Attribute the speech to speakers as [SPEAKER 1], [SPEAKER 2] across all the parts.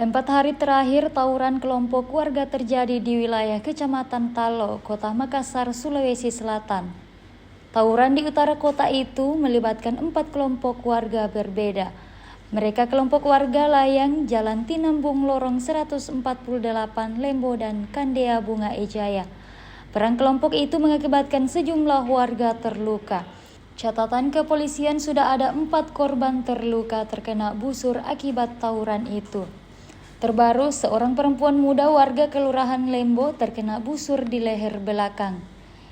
[SPEAKER 1] 4 hari terakhir, tawuran kelompok warga terjadi di wilayah Kecamatan Talo, Kota Makassar, Sulawesi Selatan. Tawuran di utara kota itu melibatkan 4 kelompok warga berbeda. Mereka kelompok warga Layang, Jalan Tinambung Lorong 148, Lembo, dan Kandea Bunga Ejaya. Perang kelompok itu mengakibatkan sejumlah warga terluka. Catatan kepolisian sudah ada 4 korban terluka terkena busur akibat tawuran itu. Terbaru, seorang perempuan muda warga Kelurahan Lembo terkena busur di leher belakang.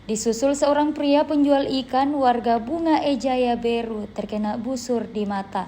[SPEAKER 1] Disusul seorang pria penjual ikan warga Bunga Ejaya Beru terkena busur di mata.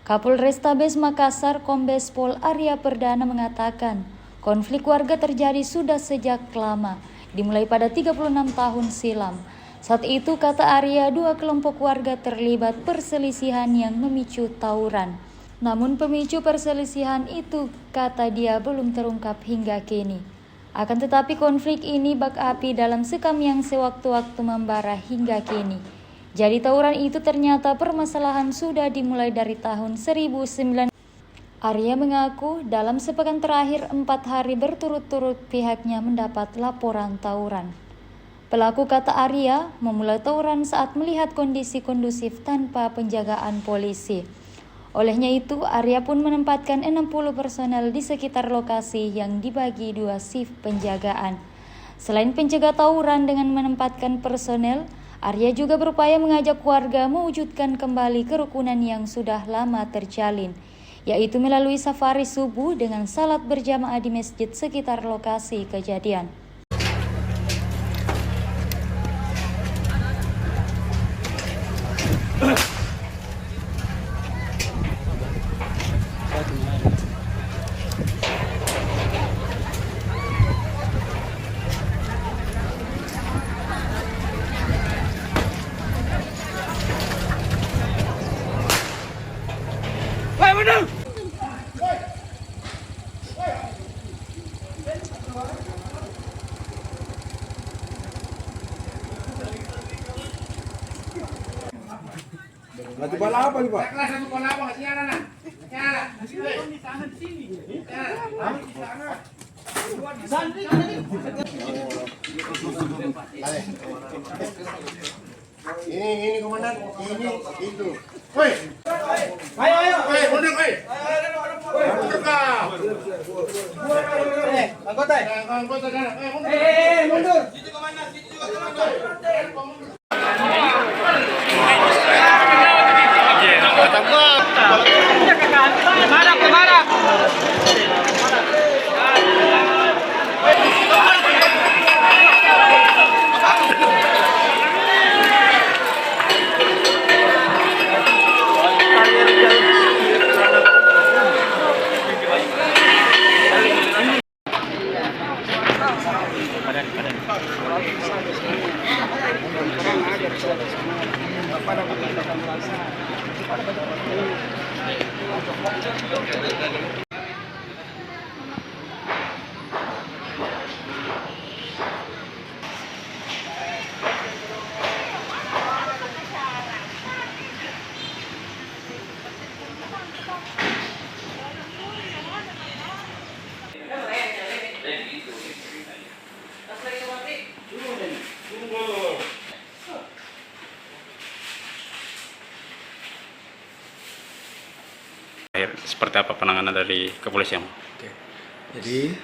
[SPEAKER 1] Kapolrestabes Makassar Kombes Pol Arya Perdana mengatakan, konflik warga terjadi sudah sejak lama, dimulai pada 36 tahun silam. Saat itu, kata Arya, 2 kelompok warga terlibat perselisihan yang memicu tawuran. Namun pemicu perselisihan itu, kata dia, belum terungkap hingga kini. Akan tetapi konflik ini bak api dalam sekam yang sewaktu-waktu membara hingga kini. Jadi tawuran itu ternyata permasalahan sudah dimulai dari tahun 1900. Arya mengaku dalam sepekan terakhir 4 hari berturut-turut pihaknya mendapat laporan tawuran. Pelaku, kata Arya, memulai tawuran saat melihat kondisi kondusif tanpa penjagaan polisi. Olehnya itu, Arya pun menempatkan 60 personel di sekitar lokasi yang dibagi 2 shift penjagaan. Selain pencegah tawuran dengan menempatkan personel, Arya juga berupaya mengajak warga mewujudkan kembali kerukunan yang sudah lama terjalin, yaitu melalui safari subuh dengan salat berjamaah di masjid sekitar lokasi kejadian.
[SPEAKER 2] Satu bola apa nih, Pak?
[SPEAKER 3] Kelas satu bola apa? Nyala nak. Nyala. Di sana di sini. Di sana.
[SPEAKER 2] Ini komandan, ini itu. Woi.
[SPEAKER 3] Ayo.
[SPEAKER 2] Woi, mundur, woi. Mundur kau.
[SPEAKER 3] Anggota.
[SPEAKER 2] Anggota sana. Mundur.
[SPEAKER 3] Mundur.
[SPEAKER 2] Situ komandan, situ juga komandan.
[SPEAKER 4] Seperti apa penanganan dari kepolisian?
[SPEAKER 5] Oke. Jadi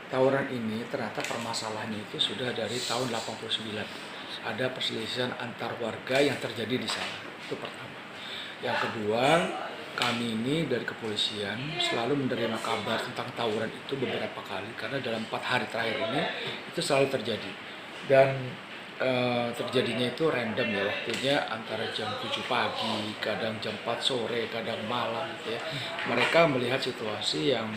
[SPEAKER 5] tawuran ini ternyata permasalahannya itu sudah dari tahun 89. Ada perselisihan antar warga yang terjadi di sana. Itu pertama. Yang kedua, kami ini dari kepolisian selalu menerima kabar tentang tawuran itu beberapa kali karena dalam 4 hari terakhir ini itu selalu terjadi. Dan terjadinya itu random ya, waktunya antara jam 7 pagi, kadang jam 4 sore, kadang malam gitu ya. Mereka melihat situasi yang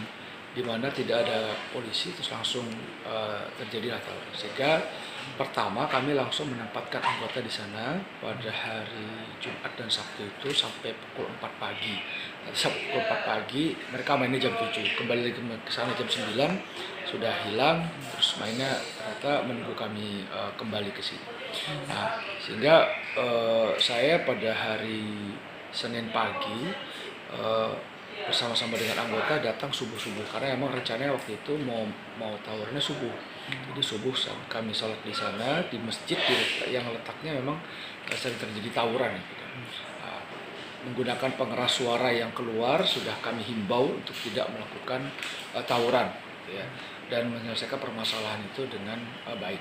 [SPEAKER 5] dimana tidak ada polisi terus langsung terjadi tawuran. Sehingga pertama kami langsung menempatkan anggota di sana pada hari Jumat dan Sabtu itu sampai pukul 4 pagi. Sampai pukul 4 pagi mereka mainnya jam 7, kembali lagi ke sana jam 9 sudah hilang, terus mainnya ternyata menunggu kami kembali ke sini. Nah, sehingga saya pada hari Senin pagi bersama-sama dengan anggota datang subuh-subuh karena emang rencananya waktu itu mau tawurannya subuh. Jadi subuh kami sholat di sana di masjid yang letaknya memang sering terjadi tawuran. Gitu. Menggunakan pengeras suara yang keluar sudah kami himbau untuk tidak melakukan tawuran, gitu ya, dan menyelesaikan permasalahan itu dengan baik.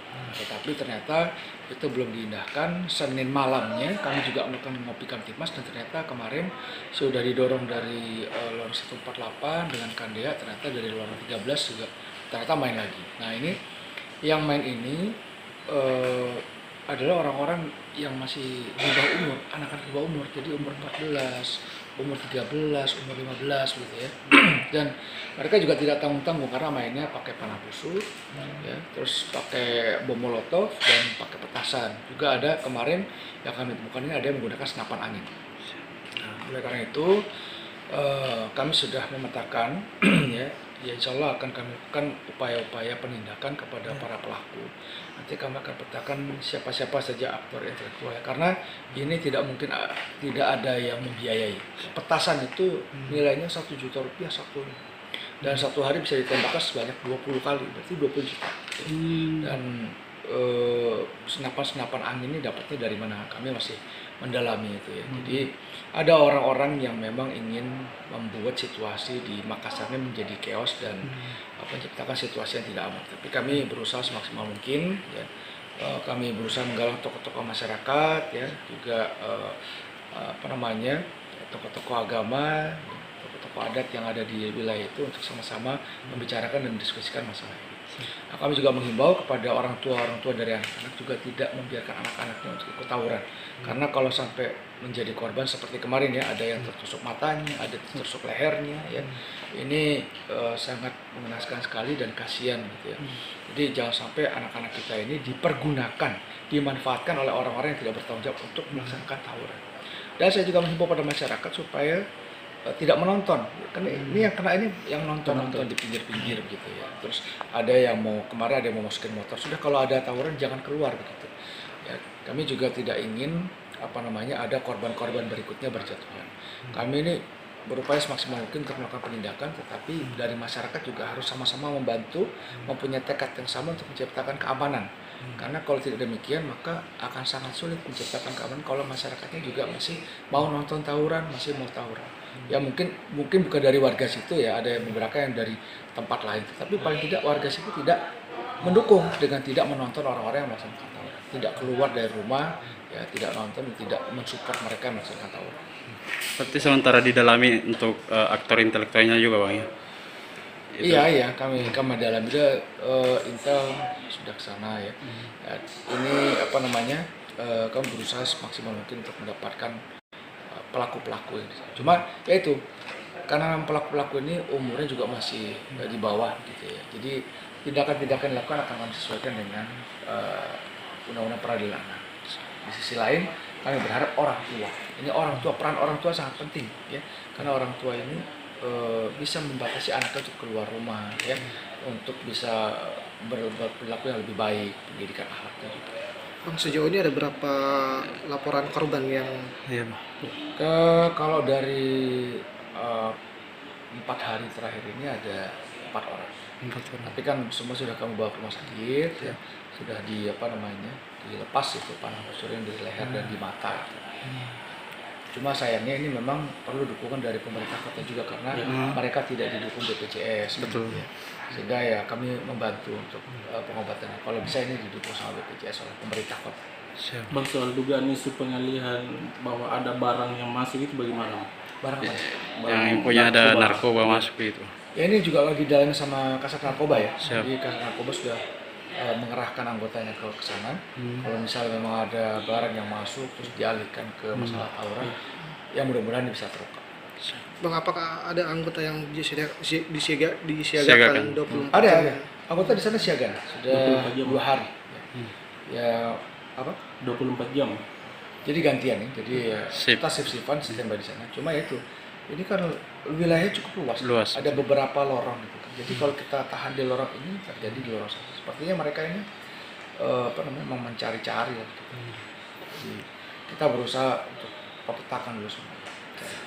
[SPEAKER 5] Tetapi ternyata itu belum diindahkan. Senin malamnya kami juga melakukan ngopi Kamtipmas dan ternyata kemarin sudah didorong dari Lorong 148 dengan Kandea, ternyata dari Lorong 13 juga ternyata main lagi. Nah ini yang main ini adalah orang-orang yang masih di bawah umur, anak-anak di bawah umur, jadi umur 14, umur 13, umur 15 gitu ya. Dan mereka juga tidak tanggung-tanggung karena mainnya pakai panah busuk, ya, terus pakai bom molotov dan pakai petasan. Juga ada kemarin yang kami temukan ini ada yang menggunakan senapan angin. Nah, oleh karena itu kami sudah memetakan ya insya Allah akan kami lakukan upaya-upaya penindakan kepada para pelaku. Nanti kami akan petakan siapa-siapa saja aktor intelektual ya. Karena ini tidak mungkin tidak ada yang membiayai. Petasan itu nilainya 1 juta rupiah satu. Dan satu hari bisa ditembakkan sebanyak 20 kali, berarti 20 juta. Dan senapan-senapan angin ini dapatnya dari mana? Kami masih mendalami itu ya. Jadi ada orang-orang yang memang ingin membuat situasi di Makassar ini menjadi chaos dan menciptakan situasi yang tidak aman. Tapi kami berusaha semaksimal mungkin ya. Kami berusaha menggalang tokoh-tokoh masyarakat ya, juga tokoh-tokoh agama, tokoh-tokoh adat yang ada di wilayah itu untuk sama-sama membicarakan dan mendiskusikan masalah ini. Nah, kami juga menghimbau kepada orang tua dari anak-anak juga tidak membiarkan anak-anaknya untuk ikut tawuran. Karena kalau sampai menjadi korban seperti kemarin ya, ada yang tertusuk matanya, ada tertusuk lehernya ya. Ini sangat mengenaskan sekali dan kasihan gitu ya. Jadi jangan sampai anak-anak kita ini dimanfaatkan oleh orang-orang yang tidak bertanggung jawab untuk melaksanakan tawuran. Dan saya juga menghimbau pada masyarakat supaya tidak menonton, karena ini yang kena ini yang nonton di pinggir-pinggir gitu ya. Terus ada yang kemarin ada yang mau masukin motor, sudah kalau ada tawuran jangan keluar begitu. Ya, kami juga tidak ingin ada korban-korban berikutnya berjatuhan. Kami ini berupaya semaksimal mungkin untuk melakukan penindakan, tetapi dari masyarakat juga harus sama-sama membantu, mempunyai tekad yang sama untuk menciptakan keamanan. Karena kalau tidak demikian maka akan sangat sulit menciptakan keamanan kalau masyarakatnya juga masih mau nonton tawuran, masih mau tawuran. Ya mungkin bukan dari warga situ ya, ada beberapa yang dari tempat lain. Tapi paling tidak warga situ tidak mendukung dengan tidak menonton orang-orang yang melaksanakan tawuran. Tidak keluar dari rumah, ya tidak nonton, tidak mensupport mereka yang melaksanakan tawuran.
[SPEAKER 4] Berarti sementara didalami untuk aktor intelektualnya juga Bang ya?
[SPEAKER 5] Iya, kami dalam juga Intel sudah ke sana ya. Ini kami berusaha semaksimal mungkin untuk mendapatkan pelaku-pelaku ini. Cuma ya itu, karena pelaku-pelaku ini umurnya juga masih di bawah gitu ya. Jadi tindakan-tindakan dilakukan akan kami sesuaikan dengan undang-undang peradilan. Di sisi lain kami berharap peran orang tua sangat penting ya, karena orang tua ini bisa membatasi anaknya untuk keluar rumah ya, untuk bisa berperilaku yang lebih baik, pendidikan akhlaknya juga.
[SPEAKER 6] Bang, sejauh ini ada berapa laporan korban yang
[SPEAKER 5] kalau dari 4 hari terakhir ini ada 4 orang. Tapi kan semua sudah kami bawa ke rumah sakit ya. Sudah dilepas itu panah busur yang di leher dan di mata. Cuma sayangnya ini memang perlu dukungan dari pemerintah kota juga karena mereka tidak didukung BPJS. Betul. Ya. Sehingga ya kami membantu untuk pengobatan. Kalau bisa ini didukung sama BPJS oleh pemerintah kota.
[SPEAKER 7] Bang, soal dugaan isu pengalihan bahwa ada barang yang masuk itu bagaimana?
[SPEAKER 5] Barang apa?
[SPEAKER 4] Yang infonya ada narkoba masuk itu.
[SPEAKER 5] Ya ini juga lagi didalami sama Kasat Narkoba ya.
[SPEAKER 4] Siap.
[SPEAKER 5] Jadi Kasat Narkoba sudah mengerahkan anggotanya ke sana. Kalau misalnya memang ada barang yang masuk terus dialihkan ke masalah tawuran, ya mudah-mudahan bisa terungkap.
[SPEAKER 6] Bang, apakah ada anggota yang disiagakan 24
[SPEAKER 5] Ada. Anggota di sana siaga sudah 2 hari. Ya apa?
[SPEAKER 7] 24 jam.
[SPEAKER 5] Jadi gantian ya. Jadi ya, kita shift-shiftan standby di sana. Cuma ya itu, ini kan wilayahnya cukup luas. Ada beberapa lorong gitu. Jadi kalau kita tahan di lorong ini terjadi di lorong sana. Sepertinya mereka ini memang mencari-cari gitu. Jadi kita berusaha untuk petakan dulu semua.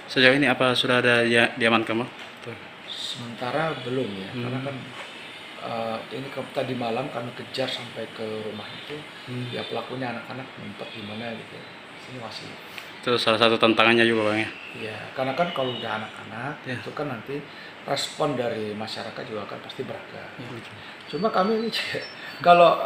[SPEAKER 4] Sejauh ini apa sudah ada diamankan, Bang? Tuh.
[SPEAKER 5] Sementara belum ya, karena kan ini tadi malam kami kejar sampai ke rumah itu, ya pelakunya anak-anak ngumpet di mana gitu. Ini masih.
[SPEAKER 4] Itu salah satu tantangannya juga, Bang ya.
[SPEAKER 5] Iya, karena kan kalau udah anak-anak
[SPEAKER 4] Ya.
[SPEAKER 5] itu kan nanti respon dari masyarakat juga kan pasti beragam. Cuma kami ini kalau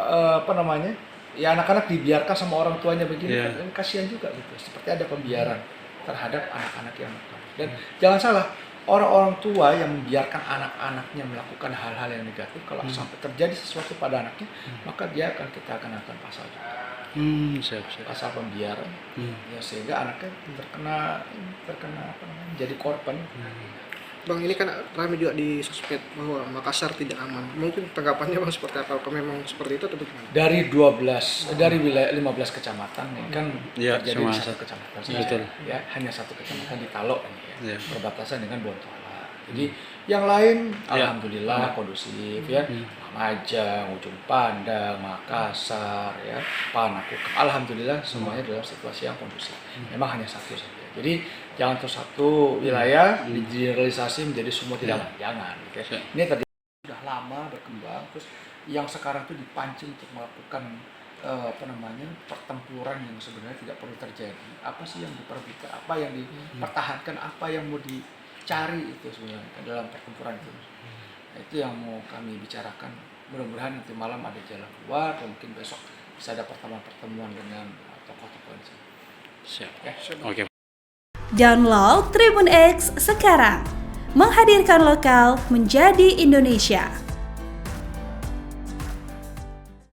[SPEAKER 5] ya anak-anak dibiarkan sama orang tuanya begini
[SPEAKER 4] Ya.
[SPEAKER 5] kan kasihan juga gitu. Seperti ada pembiaran terhadap anak-anak yang nakal. Dan jangan salah, orang-orang tua yang membiarkan anak-anaknya melakukan hal-hal yang negatif, kalau sampai terjadi sesuatu pada anaknya, maka dia akan kita kenakan pasal juga.
[SPEAKER 4] Siap.
[SPEAKER 5] Pasal pembiaran, ya, sehingga anaknya terkena jadi korban.
[SPEAKER 6] Bang, ini kan ramai juga di sosmed bahwa Makassar tidak aman. Mungkin tanggapannya Bang seperti apa? Apakah memang seperti itu atau bagaimana?
[SPEAKER 5] Dari wilayah 15 kecamatan ini kan
[SPEAKER 4] Ya,
[SPEAKER 5] terjadi
[SPEAKER 4] cuma
[SPEAKER 5] di satu kecamatan saja.
[SPEAKER 4] betul.
[SPEAKER 5] Ya, hanya satu kecamatan di Talok ini ya,
[SPEAKER 4] Ya.
[SPEAKER 5] perbatasan dengan Bontoala. Jadi yang lain alhamdulillah kondusif ya. Majang, Ujung Pandang, Makassar ya, Panakuk. Alhamdulillah semuanya dalam situasi yang kondusif. Memang hanya satu saja. Jadi jangan satu wilayah digeneralisasi menjadi semua tidak aman. Jangan. Gitu. Ini tadi sudah lama berkembang, terus yang sekarang itu dipancing untuk melakukan pertempuran yang sebenarnya tidak perlu terjadi. Apa sih yang diperbutkan? Apa yang dipertahankan? Apa yang mau dicari itu sebenarnya dalam pertempuran itu? Itu yang mau kami bicarakan. Mudah-mudahan nanti malam ada jalan keluar, dan mungkin besok bisa ada pertemuan dengan tokoh-tokoh ini.
[SPEAKER 4] Siap.
[SPEAKER 5] Ya,
[SPEAKER 4] Oke.
[SPEAKER 8] Download Tribun X sekarang, menghadirkan lokal menjadi Indonesia.